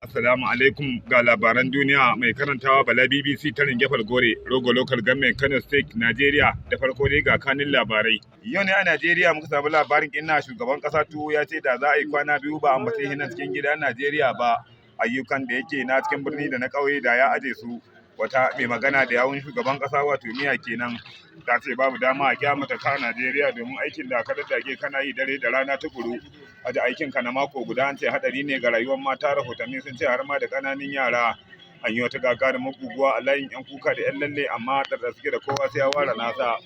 Assalamu alaikum ga labaran duniya mai karantawa Bala BBC ta Ringefal Gore, Rogo Local Government Kano State, Najeriya. Da farko dai ga kanin labarai. Yau ne a Najeriya muka samu labarin inna shugaban kasa tuwo ya ce da za a yi kwana biyu ba a matsayi na cikin gida Najeriya ba. Ayyukan da yake na cikin birni da na ƙauye da ya aje su. Wata mai magana da yawun shugaban kasa wato miya kenan ta ce babu dama a kyamata ka Najeriya domin aikin da ka daddage kana yi dare da rana tukuru. Aji aikin ka na mako guda an ce hadari ne ga rayuwar mata, rahotanni sun ce har ma da ƙananan yara. An yi wata gagarumin guguwa a layin yan kuka da yan lalle amma da suke da kowa sai ya ware nasa.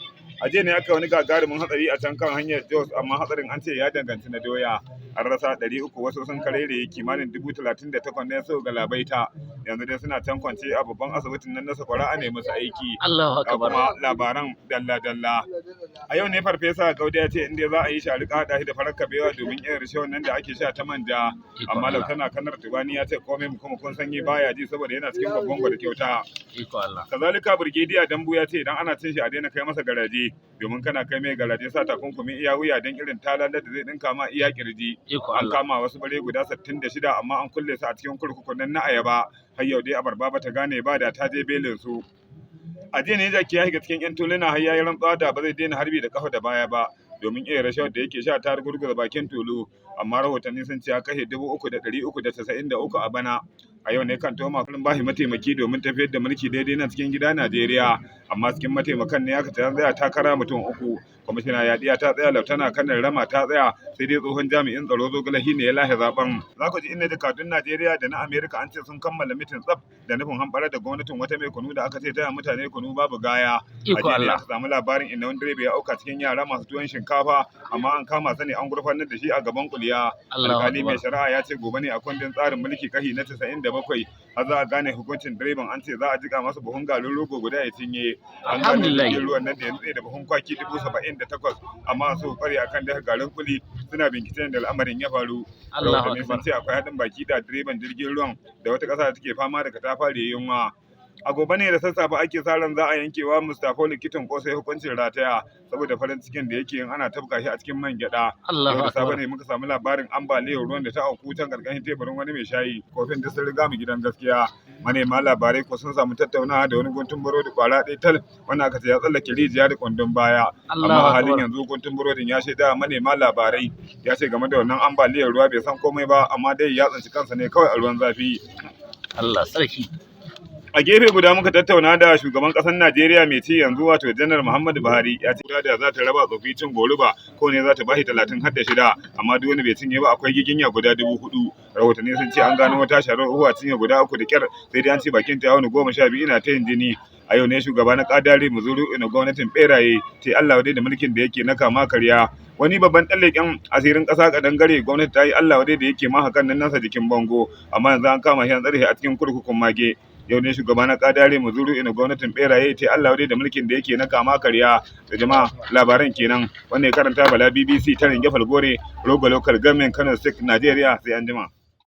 A jiya ne aka wani gagarumin hatsari a can kan hanyar Jos amma hatsarin an ce ya danganci na doya. An rasa 300 wasu sun karere kimanin 38,000 ne su galabaita. Yanzu dai suna can kwance a babban asibitin nan na Sakwara a nemi su aiki. Allahu akbar. Kuma labaran dalla-dalla. A yau ne farfesa Gauda ya ce inda za a yi sharika hada shi da farar kabewa domin irin rishawar nan da ake sha ta manja. Amma Lautana Kanar Tubani ya ce komai kuma kun sanyi baya ji saboda yana cikin babban gwada kyauta. Kazalika Birgediya Dambu ya ce idan ana cin shi a daina kai masa garaje domin kana kai mai garaje sa takunkumi iya wuya don irin talalar da zai dinka ma iya kirji. An kama wasu bare guda 66 amma an kulle su a cikin kurkukun nan na Ayaba. Har yau dai abarba bata gane ba da ta je belin su. A jiya ne Jaki ya shiga cikin yan tuluna har yayi rantsuwa da ba zai daina harbi da kafa da baya ba domin irin rashawar da yake sha ta gurgurza bakin tulu, amma rahotanni sun ce ya kashe 3,393 a bana. A yau ne kan Toma kullum bashi mataimaki domin tafiyar da mulki daidai na cikin gida Najeriya, amma cikin mataimakan ne aka tsaya takara mutum 3. Kwamishina Yadiya ta tsaya, Lautana Kanar Rama ta tsaya, sai dai tsohon jami'in tsaro Zogalahi ne ya lashe zaben. Za ku ji inda jakadun Najeriya da na Amerika an ce sun kammala mitin tsaf da nufin hamɓarar da gwamnatin wata mai kunu da aka ce taya mutane kunu babu gaya. A jiya ne aka samu labarin inda wani direba ya auka cikin yara masu tuwon shinkafa, amma an kama sa ne an gurfanar da shi a gaban kuliya. Alkali mai shari'a ya ce gobe ne a kundin tsarin mulki kashi na 97 har za a gane hukuncin direban. An ce za a jika masa buhun garin rogo guda ya cinye. An gane jirgin ruwan nan da ya nutse da buhun kwaki 78,000 amma su kware akan daga garin kuli suna binciken da al'amarin ya faru. Rahotanni sun ce akwai haɗin baki da direban jirgin ruwan da wata ƙasa da take fama da katafare yunwa. A gobe ne da sassafe ake sa ran za a yankewa Mustapha likitan kosai hukuncin rataya saboda farin cikin da yake yin ana tafka shi a cikin man gyada. Yau da safe ne muka samu labarin ambaliyar ruwan da ta auku can karkashin teburin wani mai shayi. Kofin da sun riga mu gidan gaskiya. Manema labarai ko sun samu tattaunawa da wani guntun burodi kwara ɗaya tal wanda aka ce ya tsallake rijiya da kwandon baya. Amma a halin yanzu guntun burodin ya shaida manema labarai ya ce game da wannan ambaliyar ruwa bai san komai ba amma dai ya tsinci kansa ne kawai a ruwan zafi. Allah sarki. A gefe guda muka tattauna da shugaban ƙasar Najeriya mai ci yanzu wato Janar Muhammadu Buhari ya ce da za ta raba tsofi cin goruba ko ne za ta bashi 30 har da 6 amma duk wani bai cinye ba akwai giginya guda 4,000. Rahotanni sun ce an gano wata sharar uwa cinye guda 3 da kyar sai dai an ce bakin ta yawon 12 ina ta yin jini. A yau ne shugaba na kadari muzuru ina gwamnatin beraye ce Allah wadai da mulkin da yake na kama karya. Wani babban ɗan leƙen asirin ƙasa kadangare gwamnati ta yi Allah wadai da yake ma hakan nan nasa jikin bango amma yanzu an kama shi an tsare shi a cikin kurkukun mage. Yau ne shugaba na kadare muzuru ina gwamnatin beraye ce Allah wadai da mulkin da yake na kama karya. Da jama'a labaran kenan wanda ya karanta Bala BBC ta Ringefal Gore, Rogo Local Government Kano State, Najeriya. Sai an jima.